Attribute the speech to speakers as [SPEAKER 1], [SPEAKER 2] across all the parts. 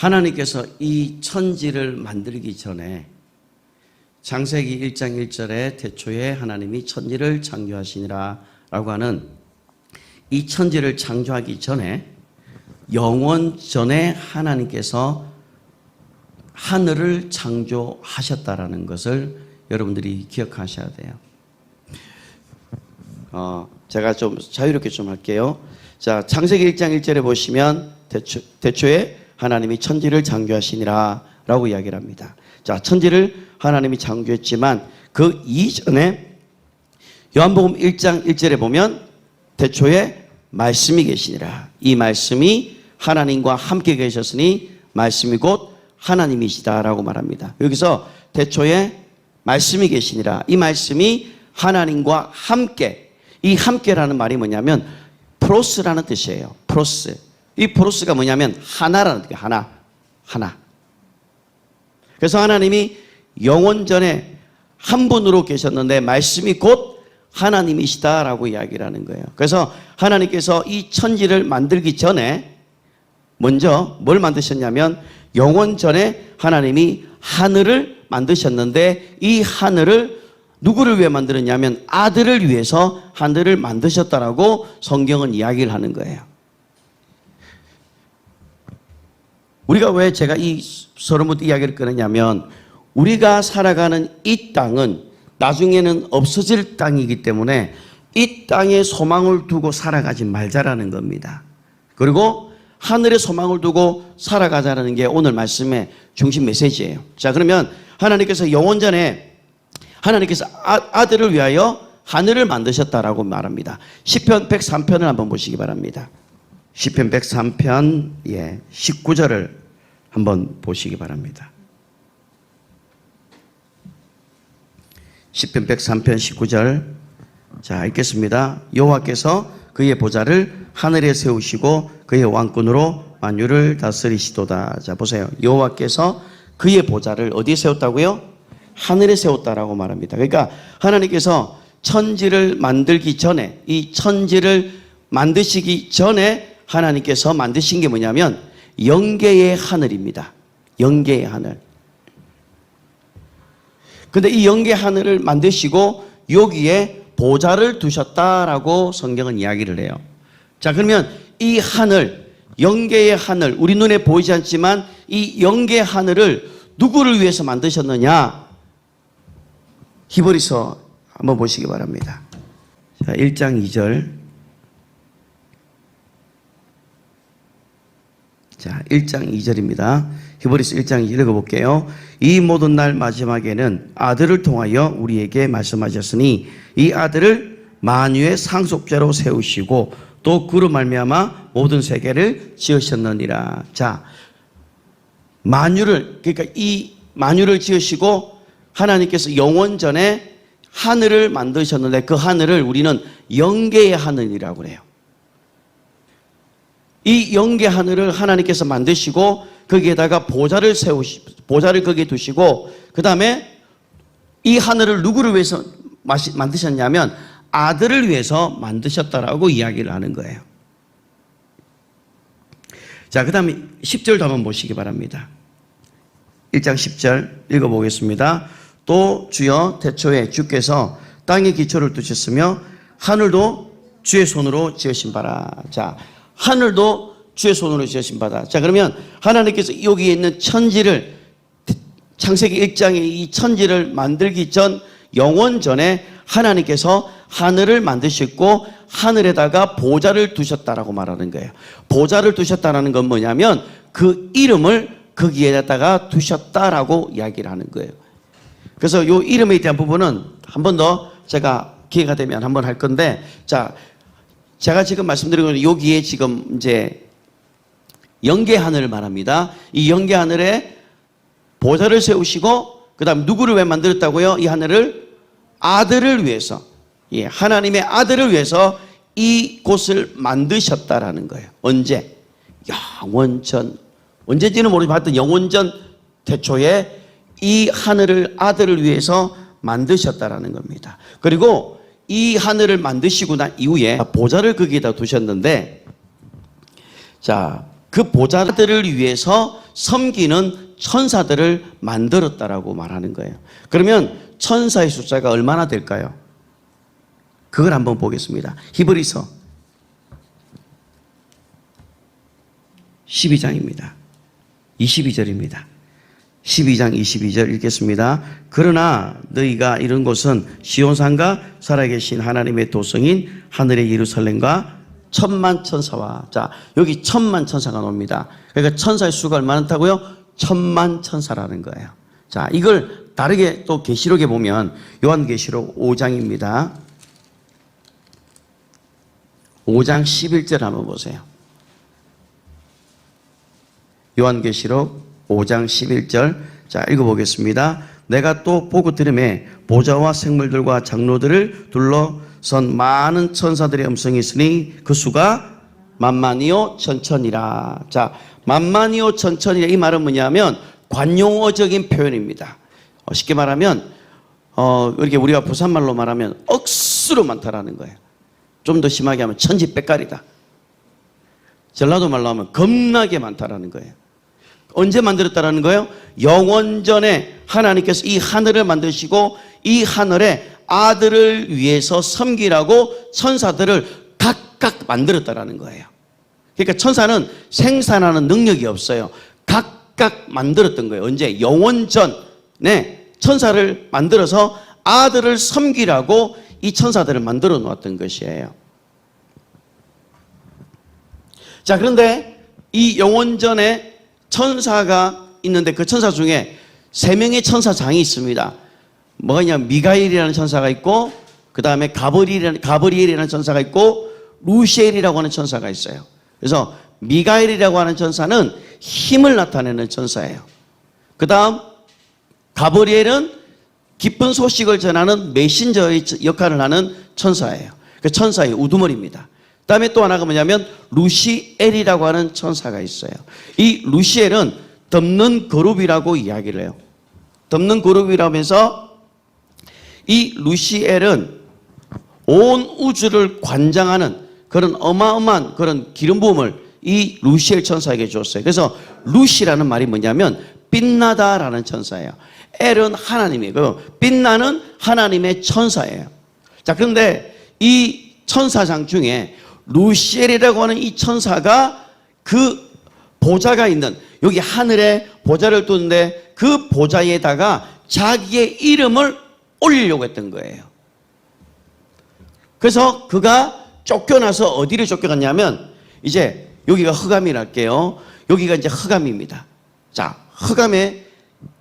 [SPEAKER 1] 하나님께서 이 천지를 만들기 전에 창세기 1장 1절에 태초에 하나님이 천지를 창조하시니라 라고 하는 이 천지를 창조하기 전에 영원 전에 하나님께서 하늘을 창조하셨다라는 것을 여러분들이 기억하셔야 돼요. 제가 좀 자유롭게 좀 할게요. 자, 창세기 1장 1절에 보시면 태초에 하나님이 천지를 창조하시니라 라고 이야기를 합니다. 자, 천지를 하나님이 창조했지만 그 이전에 요한복음 1장 1절에 보면 태초에 말씀이 계시니라. 이 말씀이 하나님과 함께 계셨으니 말씀이 곧 하나님이시다 라고 말합니다. 여기서 태초에 말씀이 계시니라. 이 말씀이 하나님과 함께, 이 함께라는 말이 뭐냐면 프로스라는 뜻이에요. 프로스. 이 프로스가 뭐냐면 하나라는 뜻이에요. 하나. 그래서 하나님이 영원 전에 한 분으로 계셨는데 말씀이 곧 하나님이시다라고 이야기를 하는 거예요. 그래서 하나님께서 이 천지를 만들기 전에 먼저 뭘 만드셨냐면 영원 전에 하나님이 하늘을 만드셨는데 이 하늘을 누구를 위해 만들었냐면 아들을 위해서 하늘을 만드셨다라고 성경은 이야기를 하는 거예요. 우리가 왜 제가 이 서론부터 이야기를 꺼내냐면 우리가 살아가는 이 땅은 나중에는 없어질 땅이기 때문에 이 땅에 소망을 두고 살아가지 말자라는 겁니다. 그리고 하늘에 소망을 두고 살아가자라는 게 오늘 말씀의 중심 메시지예요. 자, 그러면 하나님께서 영원 전에 하나님께서 아들을 위하여 하늘을 만드셨다라고 말합니다. 시편 103편을 한번 보시기 바랍니다. 시편 103편 19절을 한번 보시기 바랍니다. 시편 103편 19절. 자, 읽겠습니다. 여호와께서 그의 보좌를 하늘에 세우시고 그의 왕권으로 만유를 다스리시도다. 자, 보세요. 여호와께서 그의 보좌를 어디에 세웠다고요? 하늘에 세웠다라고 말합니다. 그러니까 하나님께서 천지를 만들기 전에, 이 천지를 만드시기 전에 하나님께서 만드신 게 뭐냐면 영계의 하늘입니다. 영계의 하늘. 근데 이 영계 하늘을 만드시고 여기에 보좌를 두셨다라고 성경은 이야기를 해요. 자, 그러면 이 하늘, 영계의 하늘, 우리 눈에 보이지 않지만 이 영계 하늘을 누구를 위해서 만드셨느냐? 히브리서 한번 보시기 바랍니다. 자, 1장 2절. 자, 1장 2절입니다. 히브리서 1장 2절 읽어볼게요. 이 모든 날 마지막에는 아들을 통하여 우리에게 말씀하셨으니 이 아들을 만유의 상속자로 세우시고 또 그로 말미암아 모든 세계를 지으셨느니라. 자, 만유를, 그러니까 이 만유를 지으시고 하나님께서 영원 전에 하늘을 만드셨는데 그 하늘을 우리는 영계의 하늘이라고 그래요. 이 영계 하늘을 하나님께서 만드시고 거기에다가 보좌를 거기에 두시고 그 다음에 이 하늘을 누구를 위해서 만드셨냐면 아들을 위해서 만드셨다라고 이야기를 하는 거예요. 자, 그 다음에 10절도 한번 보시기 바랍니다. 1장 10절 읽어보겠습니다. 또 주여 태초에 주께서 땅에 기초를 두셨으며 하늘도 주의 손으로 지으신 바라. 자, 하늘도 주의 손으로 지으신 바다. 자, 그러면 하나님께서 여기에 있는 천지를 창세기 1장에 이 천지를 만들기 전 영원 전에 하나님께서 하늘을 만드셨고 하늘에다가 보좌를 두셨다라고 말하는 거예요. 보좌를 두셨다라는 건 뭐냐면 그 이름을 거기에다가 두셨다라고 이야기를 하는 거예요. 그래서 이 이름에 대한 부분은 한 번 더 제가 기회가 되면 한번 할 건데, 자, 제가 지금 말씀드린 건 여기에 지금 이제 영계 하늘을 말합니다. 이 영계 하늘에 보좌를 세우시고 그 다음 누구를 왜 만들었다고요? 이 하늘을 아들을 위해서, 하나님의 아들을 위해서 이 곳을 만드셨다라는 거예요. 언제? 영원전, 언제인지는 모르지만 하여튼 영원전 태초에 이 하늘을 아들을 위해서 만드셨다라는 겁니다. 그리고 이 하늘을 만드시고 난 이후에 보좌를 거기에다 두셨는데, 자, 그 보좌들을 위해서 섬기는 천사들을 만들었다라고 말하는 거예요. 그러면 천사의 숫자가 얼마나 될까요? 그걸 한번 보겠습니다. 히브리서 12장입니다. 22절입니다. 12장 22절 읽겠습니다. 그러나 너희가 이런 곳은 시온산과 살아계신 하나님의 도성인 하늘의 예루살렘과 천만 천사와, 자, 여기 천만 천사가 나옵니다. 그러니까 천사의 수가 얼마나 많다고요? 천만 천사라는 거예요. 자, 이걸 다르게 또 계시록에 보면 요한계시록 5장입니다. 5장 11절 한번 보세요. 요한계시록 5장 11절, 자, 읽어보겠습니다. 내가 또 보고 들음에 보좌와 생물들과 장로들을 둘러선 많은 천사들의 음성이 있으니 그 수가 만만이요 천천이라. 자, 만만이요 천천이라, 이 말은 뭐냐면 관용어적인 표현입니다. 쉽게 말하면 이렇게 우리가 부산말로 말하면 억수로 많다라는 거예요. 좀 더 심하게 하면 천지백갈이다. 전라도 말로 하면 겁나게 많다라는 거예요. 언제 만들었다라는 거예요? 영원전에 하나님께서 이 하늘을 만드시고 이 하늘에 아들을 위해서 섬기라고 천사들을 각각 만들었다라는 거예요. 그러니까 천사는 생산하는 능력이 없어요. 각각 만들었던 거예요. 언제? 영원전에 천사를 만들어서 아들을 섬기라고 이 천사들을 만들어 놓았던 것이에요. 자, 그런데 이 영원전에 천사가 있는데 그 천사 중에 3명의 천사장이 있습니다. 뭐가 있냐면 미가엘이라는 천사가 있고, 그 다음에 가브리엘이라는 천사가 있고, 루시엘이라고 하는 천사가 있어요. 그래서 미가엘이라고 하는 천사는 힘을 나타내는 천사예요. 그 다음 가브리엘은 기쁜 소식을 전하는 메신저의 역할을 하는 천사예요. 그 천사의 우두머리입니다. 그 다음에 또 하나가 뭐냐면 루시엘이라고 하는 천사가 있어요. 이 루시엘은 덮는 그룹이라고 이야기를 해요. 덮는 그룹이라면서 이 루시엘은 온 우주를 관장하는 그런 어마어마한 그런 기름 부음을 이 루시엘 천사에게 줬어요. 그래서 루시라는 말이 뭐냐면 빛나다라는 천사예요. 엘은 하나님이고 빛나는 하나님의 천사예요. 자, 그런데 이 천사장 중에 루시엘이라고 하는 이 천사가 그 보좌가 있는 여기 하늘에 보좌를 두는데 그 보좌에다가 자기의 이름을 올리려고 했던 거예요. 그래서 그가 쫓겨나서 어디를 쫓겨갔냐면, 이제 여기가 흑암이랄게요. 여기가 이제 흑암입니다. 자, 흑암에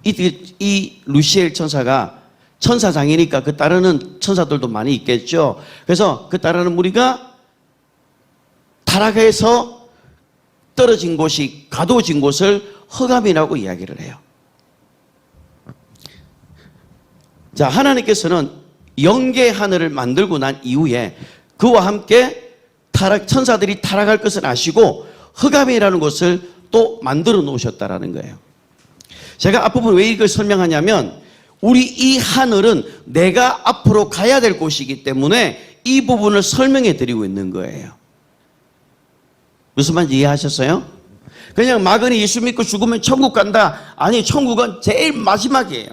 [SPEAKER 1] 이 루시엘 천사가 천사장이니까 그 따르는 천사들도 많이 있겠죠. 그래서 그 따르는 무리가 타락해서 떨어진 곳이, 가둬진 곳을 흑암이라고 이야기를 해요. 자, 하나님께서는 영계 하늘을 만들고 난 이후에 그와 함께 천사들이 타락할 것을 아시고 흑암이라는 곳을 또 만들어 놓으셨다라는 거예요. 제가 앞부분 왜 이걸 설명하냐면, 우리 이 하늘은 내가 앞으로 가야 될 곳이기 때문에 이 부분을 설명해 드리고 있는 거예요. 무슨 말인지 이해하셨어요? 그냥 막연히 예수 믿고 죽으면 천국 간다. 아니, 천국은 제일 마지막이에요.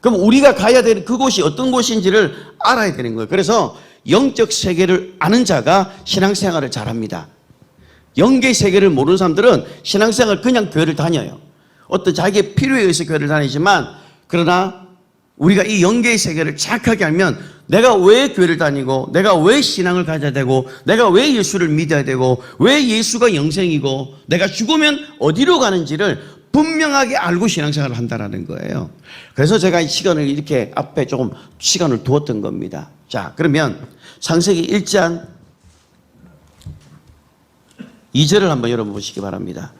[SPEAKER 1] 그럼 우리가 가야 되는 그곳이 어떤 곳인지를 알아야 되는 거예요. 그래서 영적 세계를 아는 자가 신앙생활을 잘합니다. 영계 세계를 모르는 사람들은 신앙생활 그냥 교회를 다녀요. 어떤 자기의 필요에 의해서 교회를 다니지만, 그러나 우리가 이 영계의 세계를 정확하게 알면 내가 왜 교회를 다니고, 내가 왜 신앙을 가져야 되고, 내가 왜 예수를 믿어야 되고, 왜 예수가 영생이고, 내가 죽으면 어디로 가는지를 분명하게 알고 신앙생활을 한다는 거예요. 그래서 제가 이 시간을 이렇게 앞에 조금 시간을 두었던 겁니다. 자, 그러면 창세기 1장 2절을 한번 열어보시기 바랍니다.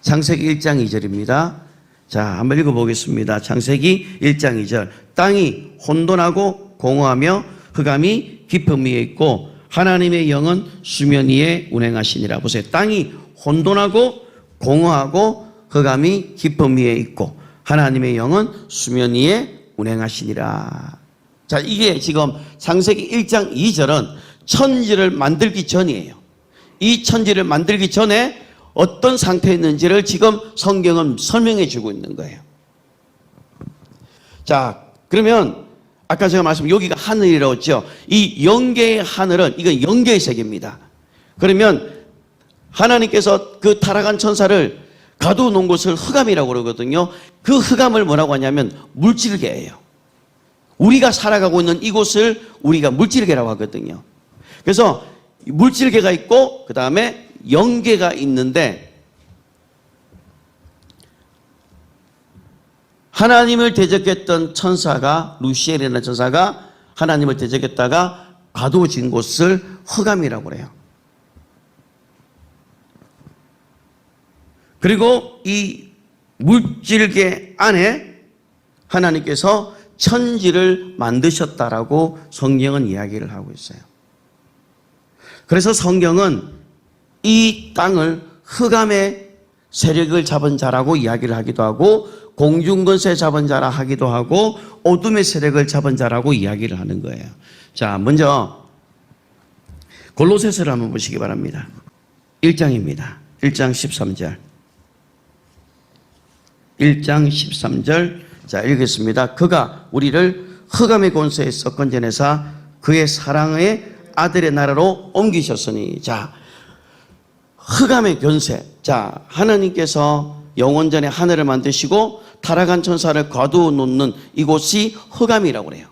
[SPEAKER 1] 창세기 1장 2절입니다. 자, 한번 읽어보겠습니다. 창세기 1장 2절. 땅이 혼돈하고 공허하며 흑암이 깊음 위에 있고 하나님의 영은 수면 위에 운행하시니라. 보세요. 땅이 혼돈하고 공허하고 흑암이 깊음 위에 있고 하나님의 영은 수면 위에 운행하시니라. 자, 이게 지금 창세기 1장 2절은 천지를 만들기 전이에요. 이 천지를 만들기 전에 어떤 상태였는지를 지금 성경은 설명해 주고 있는 거예요. 자, 그러면 아까 제가 여기가 하늘이라고 했죠. 이 영계의 하늘은 이건 영계의 세계입니다. 그러면 하나님께서 그 타락한 천사를 가두어 놓은 곳을 흑암이라고 그러거든요. 그 흑암을 뭐라고 하냐면 물질계예요. 우리가 살아가고 있는 이곳을 우리가 물질계라고 하거든요. 그래서 물질계가 있고 그 다음에 영계가 있는데, 하나님을 대적했던 천사가, 루시엘이라는 천사가 하나님을 대적했다가 가두어진 곳을 흑암이라고 그래요. 그리고 이 물질계 안에 하나님께서 천지를 만드셨다라고 성경은 이야기를 하고 있어요. 그래서 성경은 이 땅을 흑암의 세력을 잡은 자라고 이야기를 하기도 하고, 공중권세 잡은 자라 하기도 하고, 어둠의 세력을 잡은 자라고 이야기를 하는 거예요. 자, 먼저 골로새서를 한번 보시기 바랍니다. 1장입니다. 1장 13절. 1장 13절. 자, 읽겠습니다. 그가 우리를 흑암의 권세에서 건져내사 그의 사랑의 아들의 나라로 옮기셨으니. 자, 흑암의 권세. 자, 하나님께서 영원전에 하늘을 만드시고 타락한 천사를 가두어 놓는 이곳이 흑암이라고 그래요.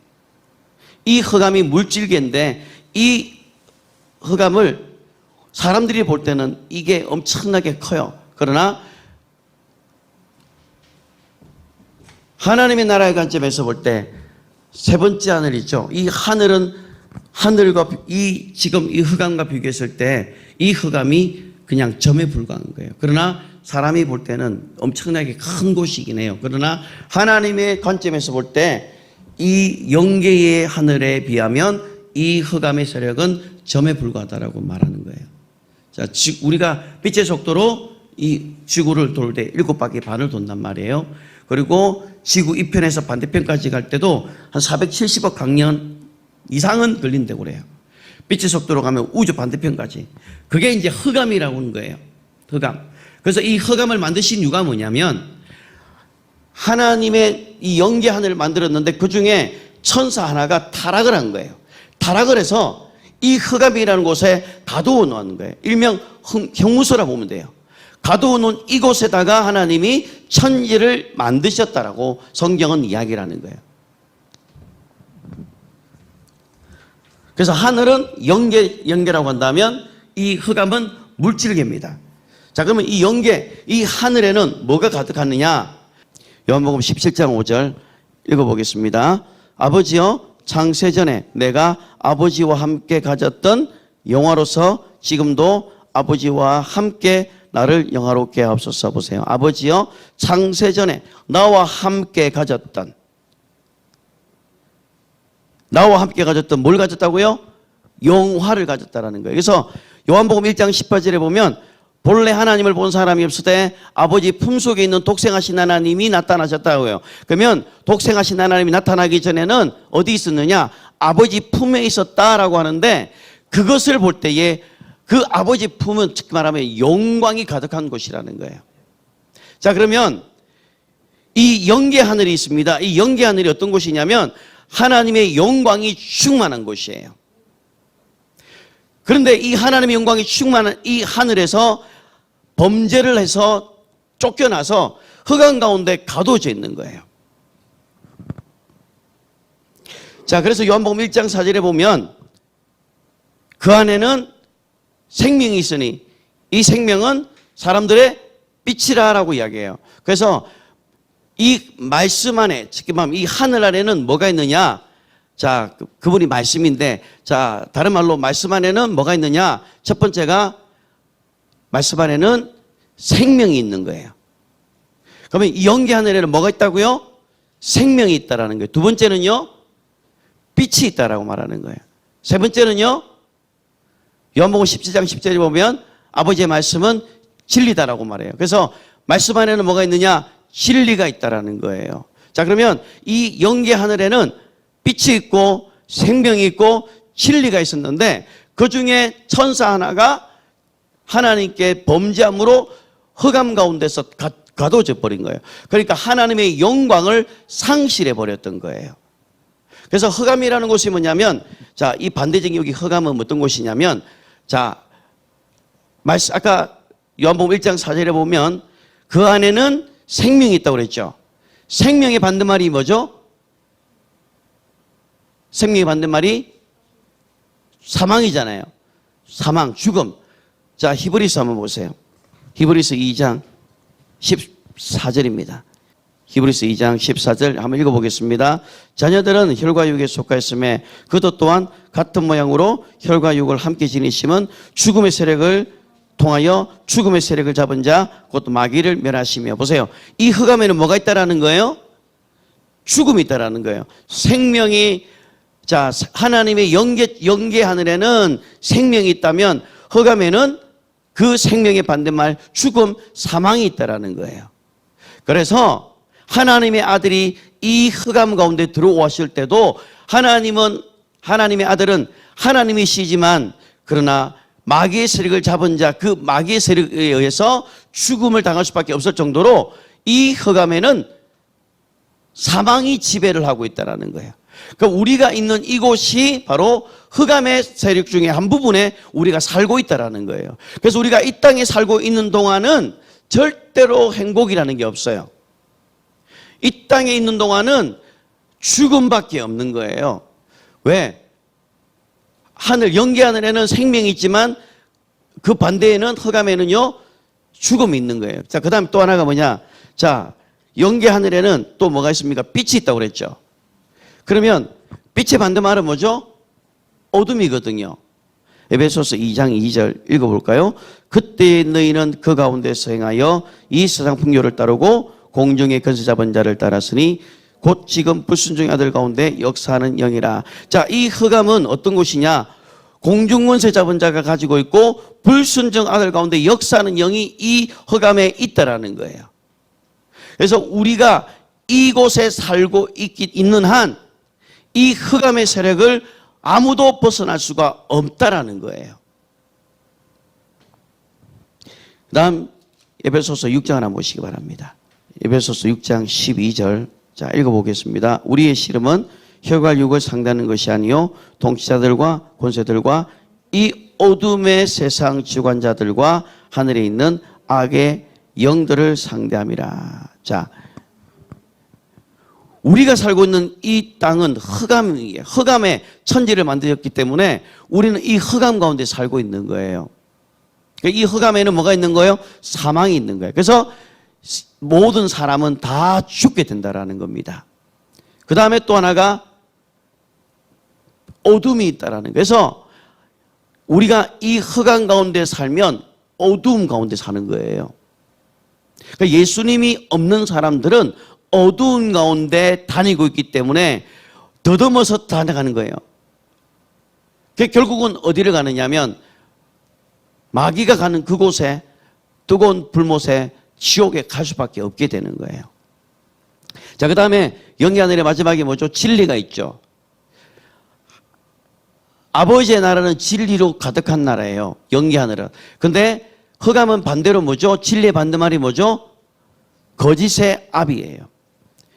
[SPEAKER 1] 이 흑암이 물질계인데, 이 흑암을 사람들이 볼 때는 이게 엄청나게 커요. 그러나 하나님의 나라의 관점에서 볼 때 세 번째 하늘이죠. 이 하늘은 하늘과 지금 이 흑암과 비교했을 때 이 흑암이 그냥 점에 불과한 거예요. 그러나 사람이 볼 때는 엄청나게 큰 곳이긴 해요. 그러나 하나님의 관점에서 볼 때 이 영계의 하늘에 비하면 이 흑암의 세력은 점에 불과하다라고 말하는 거예요. 자, 우리가 빛의 속도로 이 지구를 돌 때 7바퀴 반을 돈단 말이에요. 그리고 지구 이편에서 반대편까지 갈 때도 한 470억 광년 이상은 걸린다고 그래요. 빛의 속도로 가면 우주 반대편까지. 그게 이제 흑암이라고 하는 거예요. 흑암. 그래서 이 흑암을 만드신 이유가 뭐냐면, 하나님의 이 영계 하늘을 만들었는데 그 중에 천사 하나가 타락을 한 거예요. 타락을 해서 이 흑암이라는 곳에 가두어 놓은 거예요. 일명 형무소라 보면 돼요. 가두어 놓은 이곳에다가 하나님이 천지를 만드셨다라고 성경은 이야기를 하는 거예요. 그래서 하늘은 영계라고 한다면 이 흑암은 물질계입니다. 자, 그러면 이 영계, 이 하늘에는 뭐가 가득하느냐? 요한복음 17장 5절 읽어보겠습니다. 아버지여, 창세전에 내가 아버지와 함께 가졌던 영화로서 지금도 아버지와 함께 나를 영화롭게 하옵소서. 보세요. 아버지여, 창세전에 나와 함께 가졌던 뭘 가졌다고요? 영화를 가졌다라는 거예요. 그래서 요한복음 1장 18절에 보면 본래 하나님을 본 사람이 없을 때 아버지 품속에 있는 독생하신 하나님이 나타나셨다고요. 그러면 독생하신 하나님이 나타나기 전에는 어디 있었느냐? 아버지 품에 있었다라고 하는데, 그것을 볼 때에 그 아버지 품은 즉 말하면 영광이 가득한 곳이라는 거예요. 자, 그러면 이 영계 하늘이 있습니다. 이 영계 하늘이 어떤 곳이냐면 하나님의 영광이 충만한 곳이에요. 그런데 이 하나님의 영광이 충만한 이 하늘에서 범죄를 해서 쫓겨나서 흑암 가운데 가둬져 있는 거예요. 자, 그래서 요한복음 1장 4절에 보면 그 안에는 생명이 있으니 이 생명은 사람들의 빛이라라고 이야기해요. 그래서 이 말씀 안에, 특히 말하면 이 하늘 안에는 뭐가 있느냐? 자, 그분이 말씀인데, 자, 다른 말로 말씀 안에는 뭐가 있느냐? 첫 번째가 말씀 안에는 생명이 있는 거예요. 그러면 이 영계 하늘에는 뭐가 있다고요? 생명이 있다라는 거예요. 두 번째는요, 빛이 있다라고 말하는 거예요. 세 번째는요, 요한복음 17장 10절에 보면 아버지의 말씀은 진리다라고 말해요. 그래서 말씀 안에는 뭐가 있느냐? 진리가 있다라는 거예요. 자, 그러면 이 영계 하늘에는 빛이 있고 생명이 있고 진리가 있었는데 그 중에 천사 하나가 하나님께 범죄함으로 흑암 가운데서 가둬져 버린 거예요. 그러니까 하나님의 영광을 상실해 버렸던 거예요. 그래서 흑암이라는 곳이 뭐냐면, 자, 이 반대적인 여기 흑암은 어떤 곳이냐면, 자, 아까 요한복음 1장 4절에 보면 그 안에는 생명이 있다고 그랬죠. 생명의 반대말이 뭐죠? 생명의 반대말이 사망이잖아요. 사망, 죽음. 자, 히브리서 한번 보세요. 히브리서 2장 14절입니다. 히브리서 2장 14절 한번 읽어보겠습니다. 자녀들은 혈과 육에 속하였음에 그도 또한 같은 모양으로 혈과 육을 함께 지니심은 죽음의 세력을 통하여 죽음의 세력을 잡은 자 곧 마귀를 멸하시며. 보세요. 이 흑암에는 뭐가 있다라는 거예요? 죽음이 있다라는 거예요. 생명이, 자, 하나님의 영계 하늘에는 생명이 있다면 흑암에는 그 생명의 반대말 죽음, 사망이 있다라는 거예요. 그래서 하나님의 아들이 이 흑암 가운데 들어오실 때도 하나님의 아들은 하나님이시지만 그러나 마귀의 세력을 잡은 자, 그 마귀의 세력에 의해서 죽음을 당할 수밖에 없을 정도로 이 흑암에는 사망이 지배를 하고 있다는 거예요. 그러니까 우리가 있는 이곳이 바로 흑암의 세력 중에 한 부분에 우리가 살고 있다는 거예요. 그래서 우리가 이 땅에 살고 있는 동안은 절대로 행복이라는 게 없어요. 이 땅에 있는 동안은 죽음밖에 없는 거예요. 왜? 영계 하늘에는 생명이 있지만 그 반대에는 흑암에는요, 죽음이 있는 거예요. 자, 그 다음에 또 하나가 뭐냐? 자, 영계 하늘에는 또 뭐가 있습니까? 빛이 있다고 그랬죠. 그러면 빛의 반대말은 뭐죠? 어둠이거든요. 에베소서 2장 2절 읽어볼까요? 그때 너희는 그 가운데서 행하여 이 세상 풍요를 따르고 공중의 권세 잡은 자를 따랐으니 곧 지금 불순종의 아들 가운데 역사하는 영이라. 자, 이 흑암은 어떤 곳이냐? 공중 권세 잡은 자가 가지고 있고 불순종 아들 가운데 역사하는 영이 이 흑암에 있다라는 거예요. 그래서 우리가 이곳에 살고 있는 한 이 흑암의 세력을 아무도 벗어날 수가 없다라는 거예요. 다음 에베소서 6장 하나 보시기 바랍니다. 에베소서 6장 12절. 자, 읽어보겠습니다. 우리의 씨름은 혈과 육을 상대하는 것이 아니요 통치자들과 권세들과 이 어둠의 세상 주관자들과 하늘에 있는 악의 영들을 상대함이라. 자, 우리가 살고 있는 이 땅은 흑암이에요. 흑암의 천지를 만들었기 때문에 우리는 이 흑암 가운데 살고 있는 거예요. 이 흑암에는 뭐가 있는 거예요? 사망이 있는 거예요. 그래서 모든 사람은 다 죽게 된다라는 겁니다. 그 다음에 또 하나가 어둠이 있다라는 거예요. 그래서 우리가 이 흑암 가운데 살면 어둠 가운데 사는 거예요. 그러니까 예수님이 없는 사람들은 어두운 가운데 다니고 있기 때문에 더듬어서 다녀가는 거예요. 결국은 어디를 가느냐면 마귀가 가는 그곳에 뜨거운 불못에 지옥에 갈 수밖에 없게 되는 거예요. 자, 그 다음에 영계 하늘의 마지막에 뭐죠? 진리가 있죠. 아버지의 나라는 진리로 가득한 나라예요. 영계 하늘은. 근데 흑암은 반대로 뭐죠? 진리의 반대말이 뭐죠? 거짓의 압이에요.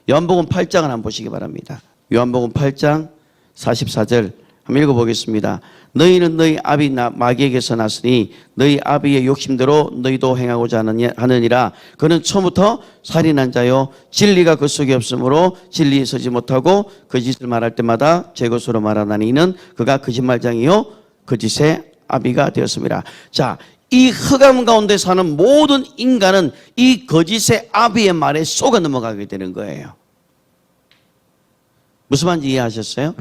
[SPEAKER 1] 요한복음 8장을 한번 보시기 바랍니다. 요한복음 8장 44절 한번 읽어보겠습니다. 너희는 너희 아비 마귀에게서 났으니 너희 아비의 욕심대로 너희도 행하고자 하느니라. 그는 처음부터 살인한 자요 진리가 그 속에 없으므로 진리에 서지 못하고 거짓을 말할 때마다 제 것으로 말하나니 이는 그가 거짓말장이요 거짓의 아비가 되었습니다. 자, 이 흑암 가운데 사는 모든 인간은 이 거짓의 아비의 말에 속아 넘어가게 되는 거예요. 무슨 말인지 이해하셨어요?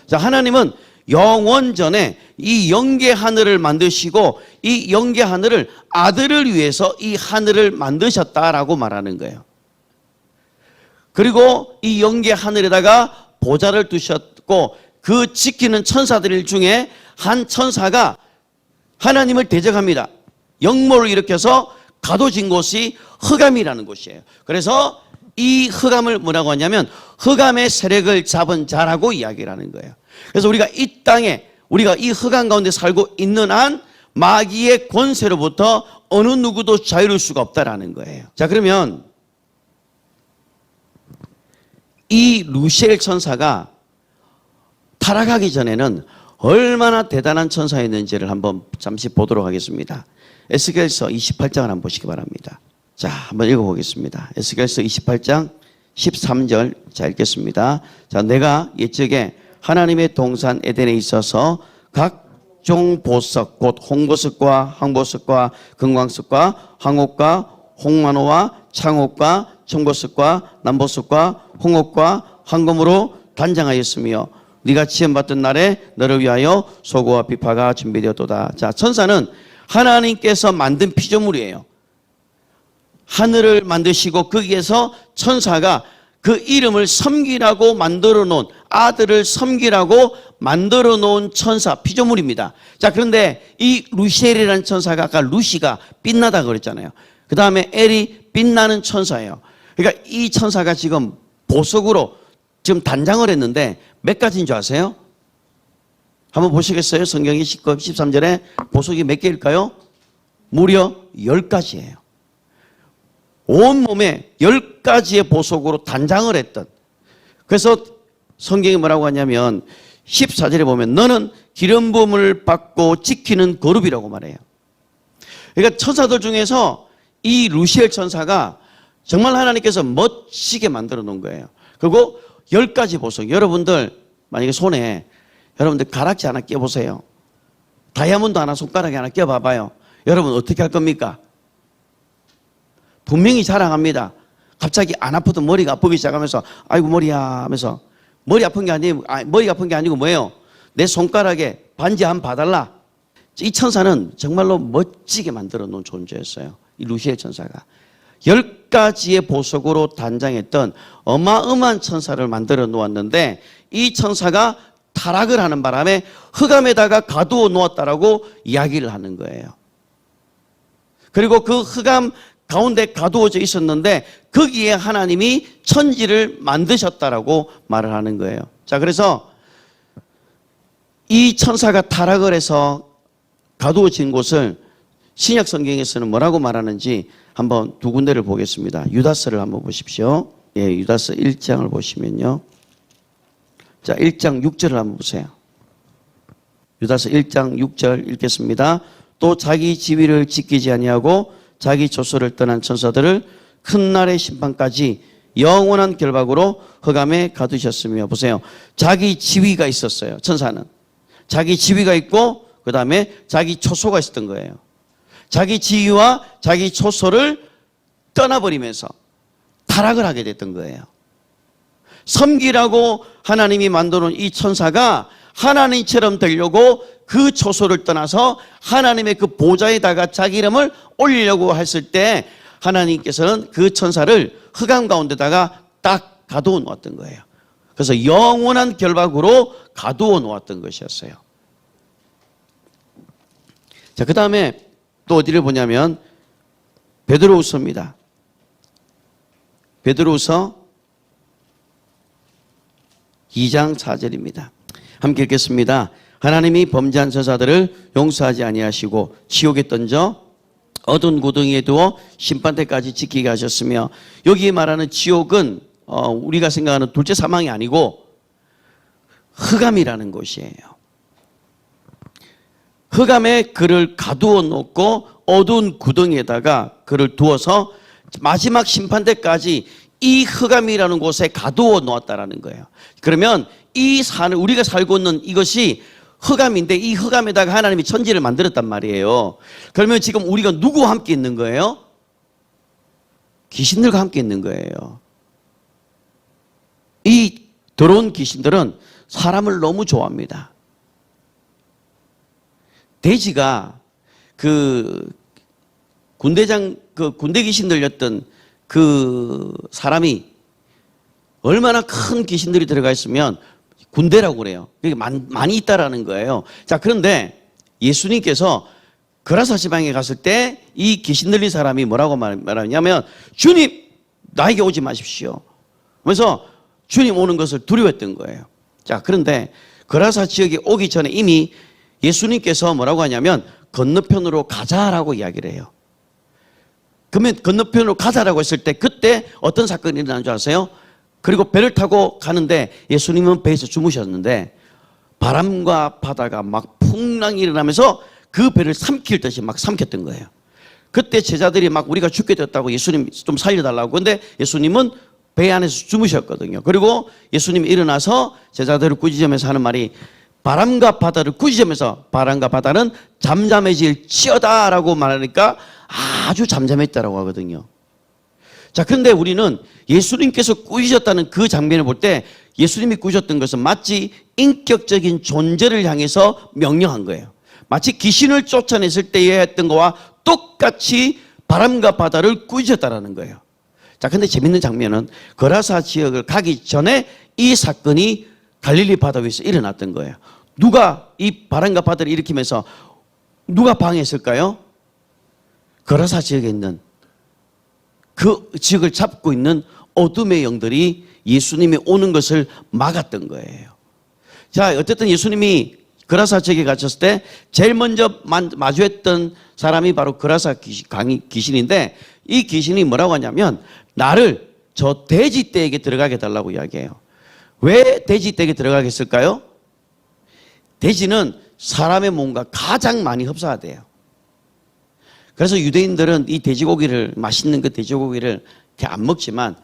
[SPEAKER 1] 자, 하나님은 영원전에 이 영계 하늘을 만드시고 이 영계 하늘을 아들을 위해서 이 하늘을 만드셨다라고 말하는 거예요. 그리고 이 영계 하늘에다가 보좌를 두셨고 그 지키는 천사들 중에 한 천사가 하나님을 대적합니다. 영모를 일으켜서 가둬진 곳이 흑암이라는 곳이에요. 그래서 이 흑암을 뭐라고 하냐면 흑암의 세력을 잡은 자라고 이야기를 하는 거예요. 그래서 우리가 이 땅에 우리가 이 흑암 가운데 살고 있는 한 마귀의 권세로부터 어느 누구도 자유로울 수가 없다라는 거예요. 자, 그러면 이 루시엘 천사가 타락하기 전에는 얼마나 대단한 천사였는지를 한번 잠시 보도록 하겠습니다. 에스겔서 28장을 한번 보시기 바랍니다. 자, 한번 읽어보겠습니다. 에스겔서 28장 13절 자 읽겠습니다. 자, 내가 옛적에 하나님의 동산 에덴에 있어서 각종 보석 곧 홍보석과 황보석과 금광석과 황옥과 홍만호와 창옥과 청보석과 남보석과 홍옥과 황금으로 단장하였으며 네가 지음받던 날에 너를 위하여 소고와 비파가 준비되었도다. 자, 천사는 하나님께서 만든 피조물이에요. 하늘을 만드시고 거기에서 천사가 그 이름을 섬기라고 만들어 놓은, 아들을 섬기라고 만들어 놓은 천사, 피조물입니다. 자, 그런데 이 루시엘이라는 천사가, 아까 루시가 빛나다고 그랬잖아요. 그 다음에 엘이 빛나는 천사예요. 그러니까 이 천사가 지금 보석으로 지금 단장을 했는데 몇 가지인 줄 아세요? 한번 보시겠어요? 성경이 13절에 보석이 몇 개일까요? 무려 10가지예요. 온몸에 10가지의 보석으로 단장을 했던. 그래서 성경이 뭐라고 하냐면 14절에 보면 너는 기름 부음을 받고 지키는 거룹이라고 말해요. 그러니까 천사들 중에서 이 루시엘 천사가 정말 하나님께서 멋지게 만들어 놓은 거예요. 그리고 10가지 보석. 여러분들 만약에 손에 여러분들 가락지 하나 껴보세요. 다이아몬드 하나 손가락에 하나 껴봐봐요. 여러분 어떻게 할 겁니까? 분명히 자랑합니다. 갑자기 안 아프던 머리가 아프기 시작하면서 아이고 머리야 하면서 머리가 아픈 게 아니고 뭐예요? 내 손가락에 반지 한번 봐달라. 이 천사는 정말로 멋지게 만들어 놓은 존재였어요. 이 루시엘 천사가 10가지의 보석으로 단장했던 어마어마한 천사를 만들어 놓았는데 이 천사가 타락을 하는 바람에 흑암에다가 가두어 놓았다라고 이야기를 하는 거예요. 그리고 그 흑암 가운데 가두어져 있었는데 거기에 하나님이 천지를 만드셨다라고 말을 하는 거예요. 자, 그래서 이 천사가 타락을 해서 가두어진 곳을 신약 성경에서는 뭐라고 말하는지 한번 두 군데를 보겠습니다. 유다서를 한번 보십시오. 예, 유다서 1장을 보시면요. 자, 1장 6절을 한번 보세요. 유다서 1장 6절 읽겠습니다. 또 자기 지위를 지키지 아니하고 자기 조소를 떠난 천사들을 큰 날의 심판까지 영원한 결박으로 흑암에 가두셨으며. 보세요. 자기 지위가 있었어요. 천사는. 자기 지위가 있고 그 다음에 자기 초소가 있었던 거예요. 자기 지위와 자기 초소를 떠나버리면서 타락을 하게 됐던 거예요. 섬기라고 하나님이 만들어놓은 이 천사가 하나님처럼 되려고 그 초소를 떠나서 하나님의 그 보좌에다가 자기 이름을 올리려고 했을 때 하나님께서는 그 천사를 흑암 가운데다가 딱 가두어 놓았던 거예요. 그래서 영원한 결박으로 가두어 놓았던 것이었어요. 자, 그 다음에 또 어디를 보냐면 베드로후서입니다. 베드로후서 2장 4절입니다. 함께 읽겠습니다. 하나님이 범죄한 천사들을 용서하지 아니하시고 지옥에 던져 어두운 구덩이에 두어 심판대까지 지키게 하셨으며. 여기 말하는 지옥은 우리가 생각하는 둘째 사망이 아니고 흑암이라는 곳이에요. 흑암에 그를 가두어 놓고 어두운 구덩이에다가 그를 두어서 마지막 심판대까지 이 흑암이라는 곳에 가두어 놓았다라는 거예요. 그러면 이 산을 우리가 살고 있는 이것이 흑암인데 이 흑암에다가 하나님이 천지를 만들었단 말이에요. 그러면 지금 우리가 누구와 함께 있는 거예요? 귀신들과 함께 있는 거예요. 이 더러운 귀신들은 사람을 너무 좋아합니다. 돼지가 그 군대장, 그 군대 귀신 들렸던 그 사람이 얼마나 큰 귀신들이 들어가 있으면 군대라고 그래요. 그게 많이 있다라는 거예요. 자, 그런데 예수님께서 그라사 지방에 갔을 때 이 귀신 들린 사람이 뭐라고 말하냐면 주님 나에게 오지 마십시오. 그래서 주님 오는 것을 두려워했던 거예요. 자, 그런데 그라사 지역에 오기 전에 이미 예수님께서 뭐라고 하냐면 건너편으로 가자라고 이야기를 해요. 그러면 건너편으로 가자라고 했을 때 그때 어떤 사건이 일어나는 줄 아세요? 그리고 배를 타고 가는데 예수님은 배에서 주무셨는데 바람과 바다가 막 풍랑이 일어나면서 그 배를 삼킬 듯이 막 삼켰던 거예요. 그때 제자들이 막 우리가 죽게 됐다고 예수님 좀 살려달라고. 근데 예수님은 배 안에서 주무셨거든요. 그리고 예수님이 일어나서 제자들을 꾸짖으면서 하는 말이 바람과 바다를 꾸짖으면서 바람과 바다는 잠잠해질지어다라고 말하니까 아주 잠잠했다라고 하거든요. 자, 그런데 우리는 예수님께서 꾸짖었다는 그 장면을 볼 때 예수님이 꾸짖었던 것은 마치 인격적인 존재를 향해서 명령한 거예요. 마치 귀신을 쫓아냈을 때에 했던 거와 똑같이 바람과 바다를 꾸짖었다라는 거예요. 자, 근데 재밌는 장면은 거라사 지역을 가기 전에 이 사건이 갈릴리 바다 위에서 일어났던 거예요. 누가 이 바람과 바다를 일으키면서 누가 방해했을까요? 거라사 지역에 있는 그 지역을 잡고 있는 어둠의 영들이 예수님이 오는 것을 막았던 거예요. 자, 어쨌든 예수님이 거라사 지역에 갇혔을 때 제일 먼저 마주했던 사람이 바로 거라사 귀신인데 이 귀신이 뭐라고 하냐면 나를 저 돼지떼에게 들어가게 달라고 이야기해요. 왜 돼지떼에게 들어가게 했을까요? 돼지는 사람의 몸과 가장 많이 흡사하대요. 그래서 유대인들은 이 돼지고기를, 맛있는 그 돼지고기를 이렇게 안 먹지만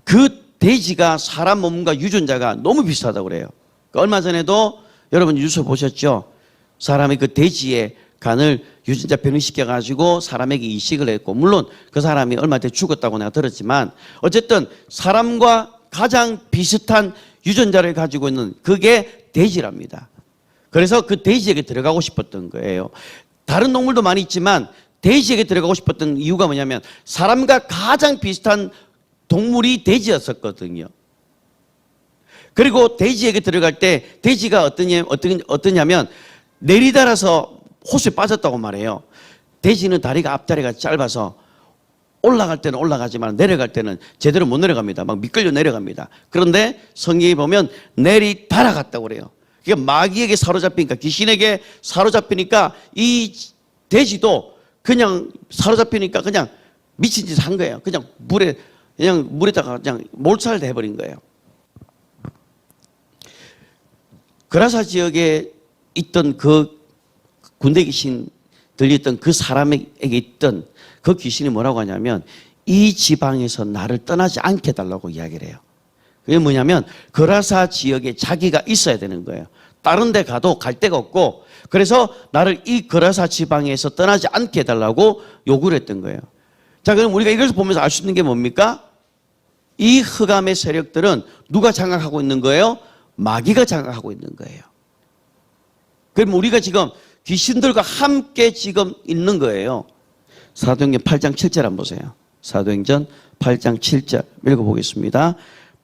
[SPEAKER 1] 그 돼지가 사람 몸과 유전자가 너무 비슷하다고 그래요. 얼마 전에도 여러분 뉴스 보셨죠? 사람이 그 돼지의 간을 유전자 변이시켜가지고 사람에게 이식을 했고, 물론 그 사람이 얼마 뒤에 죽었다고 내가 들었지만 어쨌든 사람과 가장 비슷한 유전자를 가지고 있는 그게 돼지랍니다. 그래서 그 돼지에게 들어가고 싶었던 거예요. 다른 동물도 많이 있지만 돼지에게 들어가고 싶었던 이유가 뭐냐면 사람과 가장 비슷한 동물이 돼지였었거든요. 그리고 돼지에게 들어갈 때 돼지가 어떠냐면 내리달아서 호수에 빠졌다고 말해요. 돼지는 다리가 앞다리가 짧아서 올라갈 때는 올라가지만 내려갈 때는 제대로 못 내려갑니다. 막 미끌려 내려갑니다. 그런데 성경에 보면 내리달아갔다고 그래요. 그러니까 마귀에게 사로잡히니까, 귀신에게 사로잡히니까 이 돼지도 그냥 사로잡히니까 그냥 미친 짓을 한 거예요. 그냥 물에다가 그냥 몰살을 해버린 거예요. 거라사 지역에 있던 그 군대 귀신 들렸던 그 사람에게 있던 그 귀신이 뭐라고 하냐면 이 지방에서 나를 떠나지 않게 해달라고 이야기를 해요. 그게 뭐냐면 거라사 지역에 자기가 있어야 되는 거예요. 다른 데 가도 갈 데가 없고, 그래서 나를 이 거라사 지방에서 떠나지 않게 해달라고 요구를 했던 거예요. 자, 그럼 우리가 이것을 보면서 알 수 있는 게 뭡니까? 이 흑암의 세력들은 누가 장악하고 있는 거예요? 마귀가 장악하고 있는 거예요. 그럼 우리가 지금 귀신들과 함께 지금 있는 거예요. 사도행전 8장 7절 한번 보세요. 사도행전 8장 7절 읽어보겠습니다.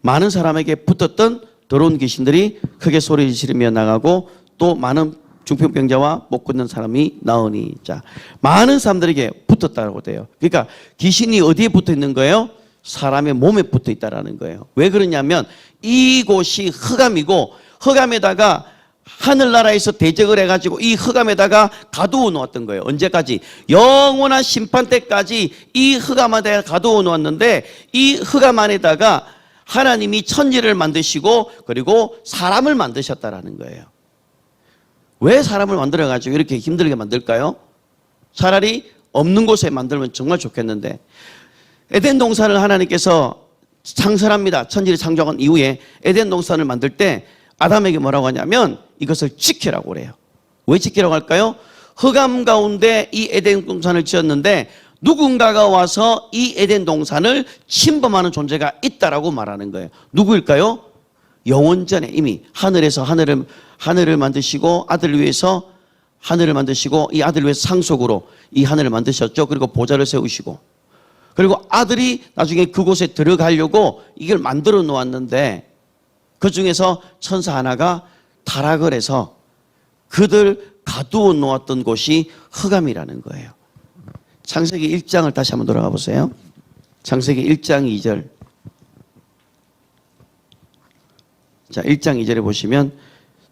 [SPEAKER 1] 많은 사람에게 붙었던 더러운 귀신들이 크게 소리 지르며 나가고 또 많은 중풍병자와 못 걷는 사람이 나오니. 자, 많은 사람들에게 붙었다고 돼요. 그러니까 귀신이 어디에 붙어 있는 거예요? 사람의 몸에 붙어 있다라는 거예요. 왜 그러냐면 이곳이 흑암이고 흑암에다가 하늘나라에서 대적을 해가지고 이 흑암에다가 가두어 놓았던 거예요. 언제까지? 영원한 심판 때까지 이 흑암 안에 가두어 놓았는데 이 흑암 안에다가 하나님이 천지를 만드시고 그리고 사람을 만드셨다라는 거예요. 왜 사람을 만들어가지고 이렇게 힘들게 만들까요? 차라리 없는 곳에 만들면 정말 좋겠는데, 에덴 동산을 하나님께서 창설합니다. 천지를 창조한 이후에 에덴 동산을 만들 때 아담에게 뭐라고 하냐면 이것을 지키라고 그래요. 왜 지키라고 할까요? 흑암 가운데 이 에덴 동산을 지었는데 누군가가 와서 이 에덴 동산을 침범하는 존재가 있다라고 말하는 거예요. 누구일까요? 영원 전에 이미 하늘에서 하늘을 만드시고 아들을 위해서 하늘을 만드시고 이 아들을 위해서 상속으로 이 하늘을 만드셨죠. 그리고 보좌를 세우시고, 그리고 아들이 나중에 그곳에 들어가려고 이걸 만들어 놓았는데 그 중에서 천사 하나가 타락을 해서 그들 가두어 놓았던 곳이 흑암이라는 거예요. 창세기 1장을 다시 한번 돌아가 보세요. 창세기 1장 2절. 자, 1장 2절에 보시면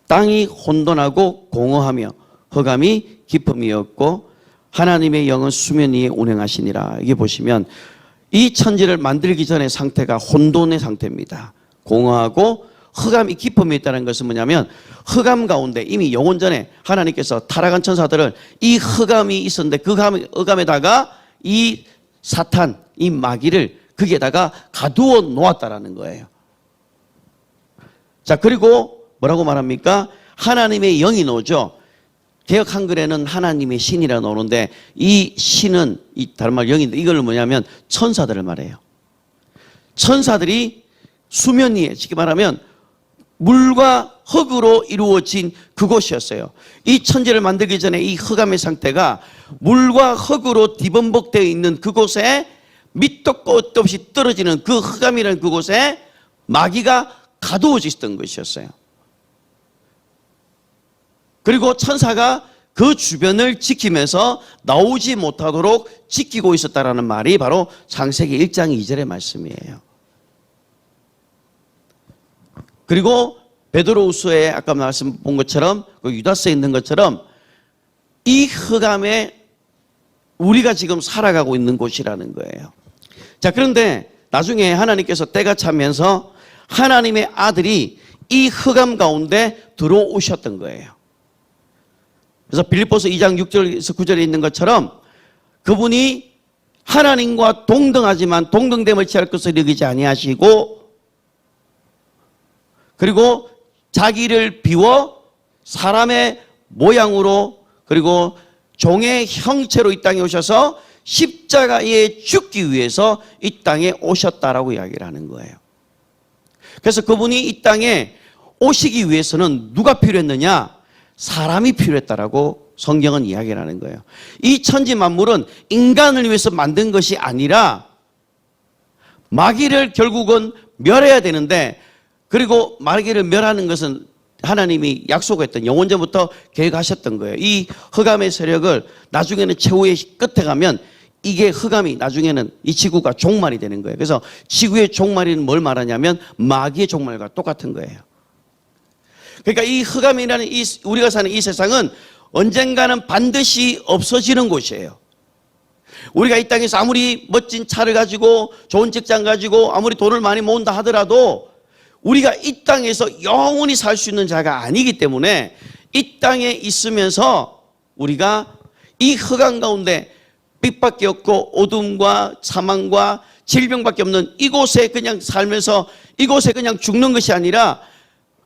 [SPEAKER 1] 땅이 혼돈하고 공허하며 흑암이 깊음이었고 하나님의 영은 수면 위에 운행하시니라. 이게 보시면 이 천지를 만들기 전의 상태가 혼돈의 상태입니다. 공허하고 흑암이 깊음이 있다는 것은 뭐냐면 흑암 가운데 이미 영원 전에 하나님께서 타락한 천사들을 이 흑암이 있었는데 그 흑암에다가 이 사탄, 이 마귀를 거기에다가 가두어 놓았다라는 거예요. 자, 그리고 뭐라고 말합니까? 하나님의 영이 나오죠. 개역 한글에는 하나님의 신이라 나오는데 이 신은 다른 말 영인데 이걸 뭐냐면 천사들을 말해요. 천사들이 수면 위에 쉽게 말하면 물과 흙으로 이루어진 그곳이었어요. 이 천지를 만들기 전에 이 흑암의 상태가 물과 흙으로 뒤범벅되어 있는 그곳에 밑도 끝도 없이 떨어지는 그 흑암이라는 그곳에 마귀가 가두어져 있었던 것이었어요. 그리고 천사가 그 주변을 지키면서 나오지 못하도록 지키고 있었다라는 말이 바로 창세기 1장 2절의 말씀이에요. 그리고 베드로후서에 아까 말씀 본 것처럼 그 유다서에 있는 것처럼 이 흑암에 우리가 지금 살아가고 있는 곳이라는 거예요. 자, 그런데 나중에 하나님께서 때가 차면서 하나님의 아들이 이 흑암 가운데 들어오셨던 거예요. 그래서 빌립보서 2장 6절에서 9절에 있는 것처럼 그분이 하나님과 동등하지만 동등됨을 취할 것을 여기지 아니하시고 그리고 자기를 비워 사람의 모양으로 그리고 종의 형체로 이 땅에 오셔서 십자가에 죽기 위해서 이 땅에 오셨다라고 이야기를 하는 거예요. 그래서 그분이 이 땅에 오시기 위해서는 누가 필요했느냐? 사람이 필요했다라고 성경은 이야기를 하는 거예요. 이 천지 만물은 인간을 위해서 만든 것이 아니라 마귀를 결국은 멸해야 되는데 그리고 마귀를 멸하는 것은 하나님이 약속했던 영원전부터 계획하셨던 거예요. 이 흑암의 세력을 나중에는 최후의 끝에 가면 이게 흑암이 나중에는 이 지구가 종말이 되는 거예요. 그래서 지구의 종말은 뭘 말하냐면 마귀의 종말과 똑같은 거예요. 그러니까 이 흑암이라는 우리가 사는 이 세상은 언젠가는 반드시 없어지는 곳이에요. 우리가 이 땅에서 아무리 멋진 차를 가지고 좋은 직장 가지고 아무리 돈을 많이 모은다 하더라도 우리가 이 땅에서 영원히 살 수 있는 자가 아니기 때문에 이 땅에 있으면서 우리가 이 흑암 가운데 빛밖에 없고 어둠과 사망과 질병밖에 없는 이곳에 그냥 살면서 이곳에 그냥 죽는 것이 아니라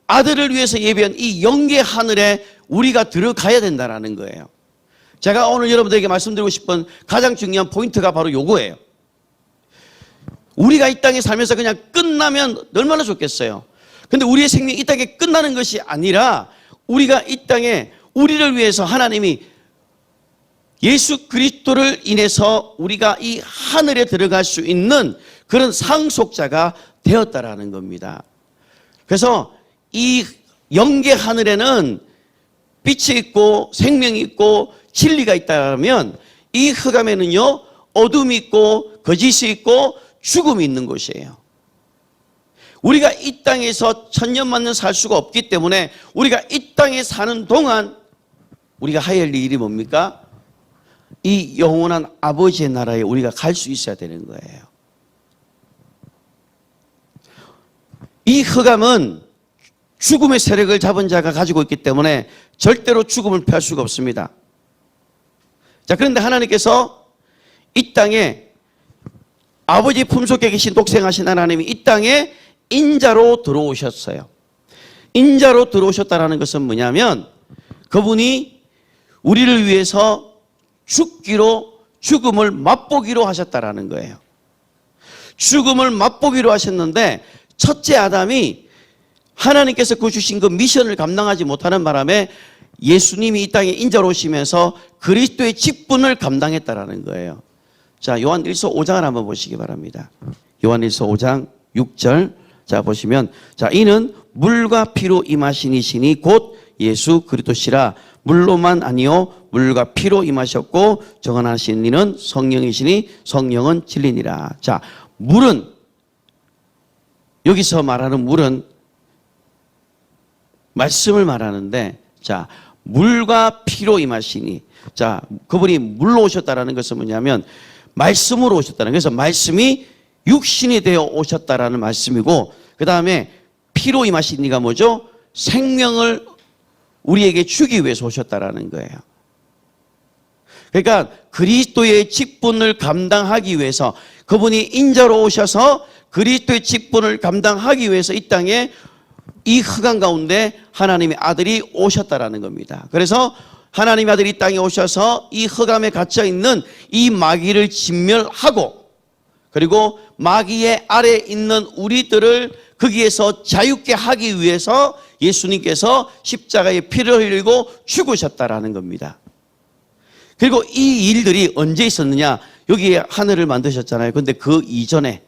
[SPEAKER 1] 아들을 위해서 예비한 이 영계 하늘에 우리가 들어가야 된다는 거예요. 제가 오늘 여러분들에게 말씀드리고 싶은 가장 중요한 포인트가 바로 요거예요. 우리가 이 땅에 살면서 그냥 끝나면 얼마나 좋겠어요. 근데 우리의 생명이 이 땅에 끝나는 것이 아니라 우리가 이 땅에 우리를 위해서 하나님이 예수 그리스도를 인해서 우리가 이 하늘에 들어갈 수 있는 그런 상속자가 되었다라는 겁니다. 그래서 이 영계 하늘에는 빛이 있고 생명이 있고 진리가 있다면 이 흑암에는요 어둠이 있고 거짓이 있고 죽음이 있는 곳이에요. 우리가 이 땅에서 천년만년 살 수가 없기 때문에 우리가 이 땅에 사는 동안 우리가 해야 할 일이 뭡니까? 이 영원한 아버지의 나라에 우리가 갈 수 있어야 되는 거예요. 이 흑암은 죽음의 세력을 잡은 자가 가지고 있기 때문에 절대로 죽음을 피할 수가 없습니다. 자, 그런데 하나님께서 이 땅에 아버지 품속에 계신 독생하신 하나님이 이 땅에 인자로 들어오셨어요. 인자로 들어오셨다는 것은 뭐냐면 그분이 우리를 위해서 죽음을 맛보기로 하셨다라는 거예요. 죽음을 맛보기로 하셨는데 첫째 아담이 하나님께서 그 주신 그 미션을 감당하지 못하는 바람에 예수님이 이 땅에 인자로 오시면서 그리스도의 직분을 감당했다라는 거예요. 자, 요한일서 5장을 한번 보시기 바랍니다. 요한일서 5장 6절. 자, 보시면 자, 이는 물과 피로 임하신 이시니 곧 예수 그리스도시라. 물로만 아니요 물과 피로 임하셨고 정언하신 이는 성령이시니 성령은 진리니라. 자, 물은 여기서 말하는 물은 말씀을 말하는데 자, 물과 피로 임하시니. 자, 그분이 물로 오셨다라는 것은 뭐냐면 말씀으로 오셨다는. 그래서 말씀이 육신이 되어 오셨다라는 말씀이고, 그 다음에 피로 임하시니가 뭐죠? 생명을 우리에게 주기 위해서 오셨다라는 거예요. 그러니까 그리스도의 직분을 감당하기 위해서, 그분이 인자로 오셔서 그리스도의 직분을 감당하기 위해서 이 땅에 이 흑암 가운데 하나님의 아들이 오셨다라는 겁니다. 그래서 하나님의 아들이 이 땅에 오셔서 이 흑암에 갇혀 있는 이 마귀를 진멸하고, 그리고 마귀의 아래에 있는 우리들을 거기에서 자유케 하기 위해서 예수님께서 십자가에 피를 흘리고 죽으셨다라는 겁니다. 그리고 이 일들이 언제 있었느냐? 여기에 하늘을 만드셨잖아요. 그런데 그 이전에,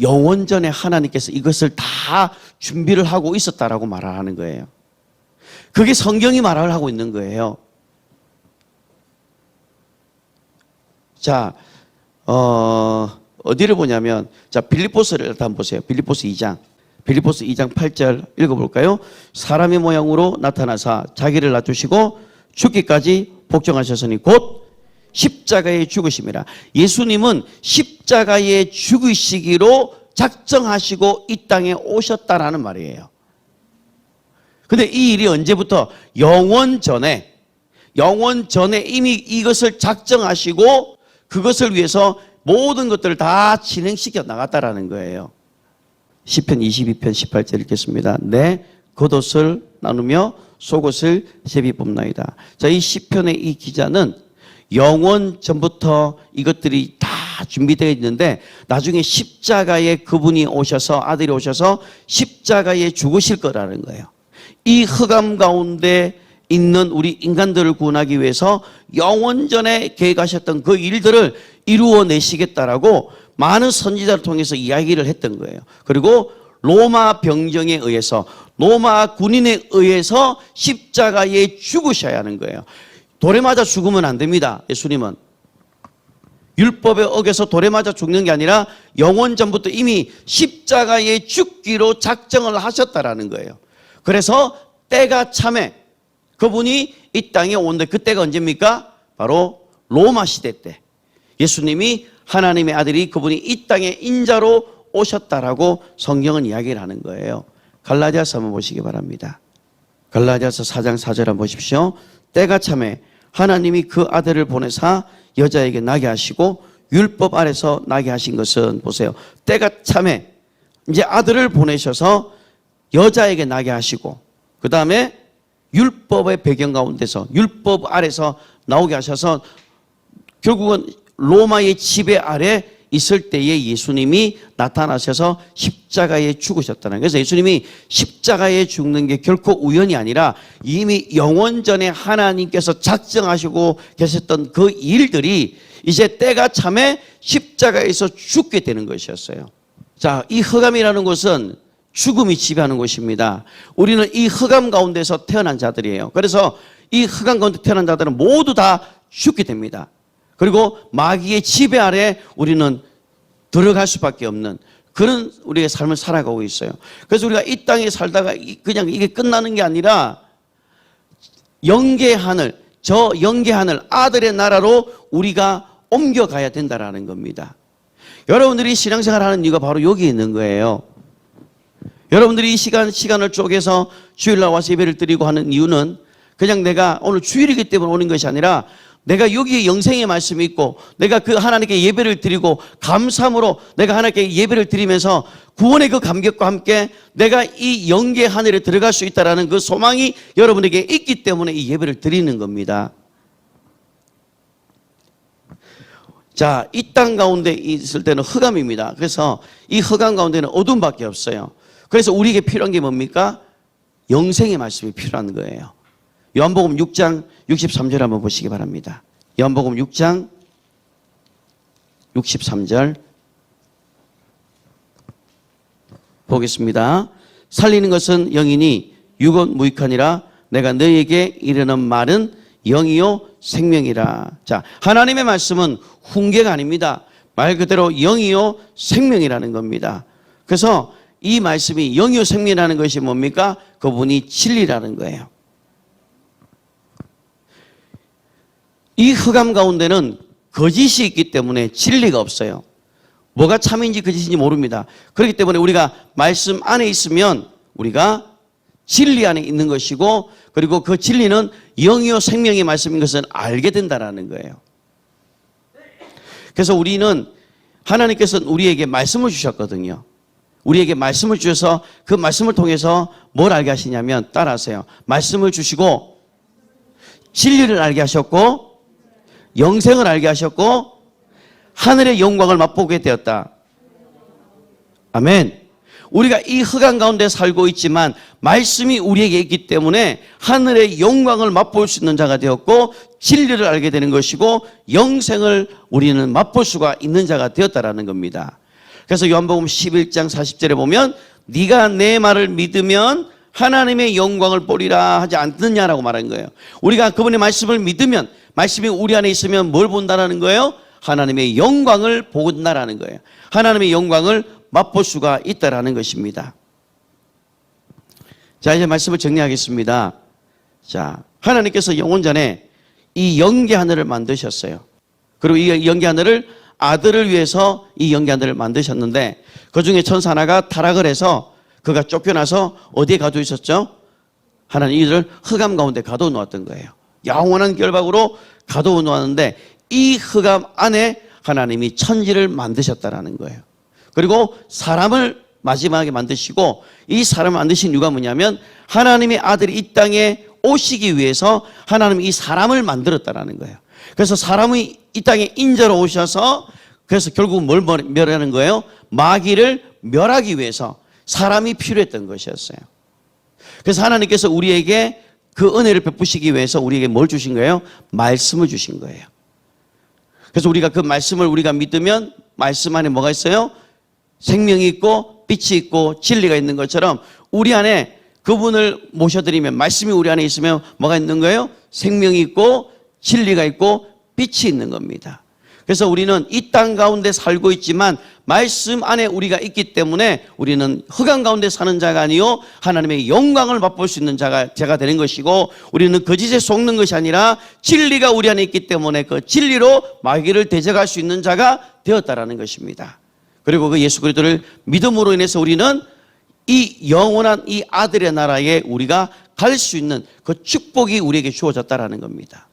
[SPEAKER 1] 영원전에 하나님께서 이것을 다 준비를 하고 있었다라고 말하는 거예요. 그게 성경이 말을 하고 있는 거예요. 자, 어디를 보냐면, 자, 빌립보서를 한번 보세요. 빌립보서 2장. 빌립보서 2장 8절 읽어볼까요? 사람의 모양으로 나타나사 자기를 낮추시고 죽기까지 복종하셨으니 곧 십자가에 죽으심이라. 예수님은 십자가에 죽으시기로 작정하시고 이 땅에 오셨다라는 말이에요. 근데 이 일이 언제부터? 영원 전에 이미 이것을 작정하시고 그것을 위해서 모든 것들을 다 진행시켜 나갔다라는 거예요. 시편 22편 18절 읽겠습니다. 내 겉옷을 나누며 속옷을 제비 뽑나이다. 자, 이 시편의 이 기자는 영원 전부터 이것들이 다 준비되어 있는데 나중에 십자가에 그분이 오셔서, 아들이 오셔서 십자가에 죽으실 거라는 거예요. 이 흑암 가운데 있는 우리 인간들을 구원하기 위해서 영원전에 계획하셨던 그 일들을 이루어내시겠다라고 많은 선지자를 통해서 이야기를 했던 거예요. 그리고 로마 병정에 의해서, 로마 군인에 의해서 십자가에 죽으셔야 하는 거예요. 돌에 맞아 죽으면 안 됩니다. 예수님은 율법에 어겨서 돌에 맞아 죽는 게 아니라 영원 전부터 이미 십자가에 죽기로 작정을 하셨다라는 거예요. 그래서 때가 참에 그분이 이 땅에 온데, 그때가 언제입니까? 바로 로마 시대 때 예수님이, 하나님의 아들이, 그분이 이 땅에 인자로 오셨다라고 성경은 이야기를 하는 거예요. 갈라디아서 한번 보시기 바랍니다. 갈라디아서 4장 4절 한번 보십시오. 때가 참에 하나님이 그 아들을 보내사 여자에게 나게 하시고 율법 아래서 나게 하신 것은, 보세요, 때가 참에 이제 아들을 보내셔서 여자에게 나게 하시고, 그 다음에 율법의 배경 가운데서, 율법 아래서 나오게 하셔서 결국은 로마의 지배 아래 있을 때에 예수님이 나타나셔서 십자가에 죽으셨다는 거예요. 그래서 예수님이 십자가에 죽는 게 결코 우연이 아니라 이미 영원전에 하나님께서 작정하시고 계셨던 그 일들이 이제 때가 참에 십자가에서 죽게 되는 것이었어요. 자, 이 흑암이라는 것은 죽음이 지배하는 곳입니다. 우리는 이 흑암 가운데서 태어난 자들이에요. 그래서 이 흑암 가운데 태어난 자들은 모두 다 죽게 됩니다. 그리고 마귀의 지배 아래 우리는 들어갈 수밖에 없는 그런 우리의 삶을 살아가고 있어요. 그래서 우리가 이 땅에 살다가 그냥 이게 끝나는 게 아니라 영계 하늘, 저 영계 하늘, 아들의 나라로 우리가 옮겨가야 된다라는 겁니다. 여러분들이 신앙생활 하는 이유가 바로 여기 있는 거예요. 여러분들이 이 시간을 쪼개서 주일날 와서 예배를 드리고 하는 이유는 그냥 내가 오늘 주일이기 때문에 오는 것이 아니라 내가 여기에 영생의 말씀이 있고 내가 그 하나님께 예배를 드리고 감사함으로 내가 하나님께 예배를 드리면서 구원의 그 감격과 함께 내가 이 영계 하늘에 들어갈 수 있다는 그 소망이 여러분에게 있기 때문에 이 예배를 드리는 겁니다. 자, 이 땅 가운데 있을 때는 흑암입니다. 그래서 이 흑암 가운데는 어둠밖에 없어요. 그래서 우리에게 필요한 게 뭡니까? 영생의 말씀이 필요한 거예요. 요한복음 6장 63절 한번 보시기 바랍니다. 요한복음 6장 63절 보겠습니다. 살리는 것은 영이니 육은 무익하니라. 내가 너희에게 이르는 말은 영이요 생명이라. 자, 하나님의 말씀은 훈계가 아닙니다. 말 그대로 영이요 생명이라는 겁니다. 그래서 이 말씀이 영이요 생명이라는 것이 뭡니까? 그분이 진리라는 거예요. 이 흑암 가운데는 거짓이 있기 때문에 진리가 없어요. 뭐가 참인지 거짓인지 모릅니다. 그렇기 때문에 우리가 말씀 안에 있으면 우리가 진리 안에 있는 것이고, 그리고 그 진리는 영이요 생명의 말씀인 것을 알게 된다는 거예요. 그래서 우리는 하나님께서는 우리에게 말씀을 주셨거든요. 우리에게 말씀을 주셔서 그 말씀을 통해서 뭘 알게 하시냐면, 따라하세요. 말씀을 주시고 진리를 알게 하셨고 영생을 알게 하셨고 하늘의 영광을 맛보게 되었다. 아멘. 우리가 이 흑암 가운데 살고 있지만 말씀이 우리에게 있기 때문에 하늘의 영광을 맛볼 수 있는 자가 되었고 진리를 알게 되는 것이고 영생을 우리는 맛볼 수가 있는 자가 되었다라는 겁니다. 그래서 요한복음 11장 40절에 보면 네가 내 말을 믿으면 하나님의 영광을 보리라 하지 않느냐라고 말한 거예요. 우리가 그분의 말씀을 믿으면, 말씀이 우리 안에 있으면 뭘 본다라는 거예요? 하나님의 영광을 본다라는 거예요. 하나님의 영광을 맛볼 수가 있다라는 것입니다. 자, 이제 말씀을 정리하겠습니다. 자, 하나님께서 영원 전에 이 영계 하늘을 만드셨어요. 그리고 이 영계 하늘을 아들을 위해서 이 영계 하늘을 만드셨는데, 그 중에 천사 하나가 타락을 해서 그가 쫓겨나서 어디에 가두어 있었죠? 하나님 이들을 흑암 가운데 가두어 놓았던 거예요. 영원한 결박으로 가두어 놓았는데 이 흑암 안에 하나님이 천지를 만드셨다라는 거예요. 그리고 사람을 마지막에 만드시고, 이 사람을 만드신 이유가 뭐냐면 하나님의 아들이 이 땅에 오시기 위해서 하나님이 이 사람을 만들었다라는 거예요. 그래서 사람이 이 땅에 인자로 오셔서, 그래서 결국 뭘 멸하는 거예요? 마귀를 멸하기 위해서 사람이 필요했던 것이었어요. 그래서 하나님께서 우리에게 그 은혜를 베푸시기 위해서 우리에게 뭘 주신 거예요? 말씀을 주신 거예요. 그래서 우리가 그 말씀을 우리가 믿으면 말씀 안에 뭐가 있어요? 생명이 있고 빛이 있고 진리가 있는 것처럼 우리 안에 그분을 모셔드리면, 말씀이 우리 안에 있으면 뭐가 있는 거예요? 생명이 있고 진리가 있고 빛이 있는 겁니다. 그래서 우리는 이 땅 가운데 살고 있지만 말씀 안에 우리가 있기 때문에 우리는 흑암 가운데 사는 자가 아니요 하나님의 영광을 맛볼 수 있는 자가 되는 것이고, 우리는 거짓에 속는 것이 아니라 진리가 우리 안에 있기 때문에 그 진리로 마귀를 대적할 수 있는 자가 되었다라는 것입니다. 그리고 그 예수 그리스도를 믿음으로 인해서 우리는 이 영원한 이 아들의 나라에 우리가 갈 수 있는 그 축복이 우리에게 주어졌다라는 겁니다.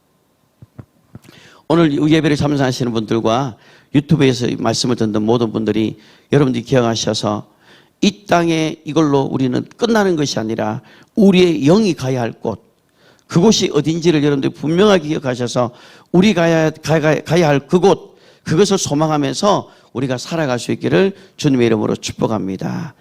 [SPEAKER 1] 오늘 예배를 참석하시는 분들과 유튜브에서 말씀을 듣는 모든 분들이 여러분들이 기억하셔서 이 땅에 이걸로 우리는 끝나는 것이 아니라 우리의 영이 가야 할 곳, 그곳이 어딘지를 여러분들이 분명하게 기억하셔서 우리 가야 할 그곳, 그것을 소망하면서 우리가 살아갈 수 있기를 주님의 이름으로 축복합니다.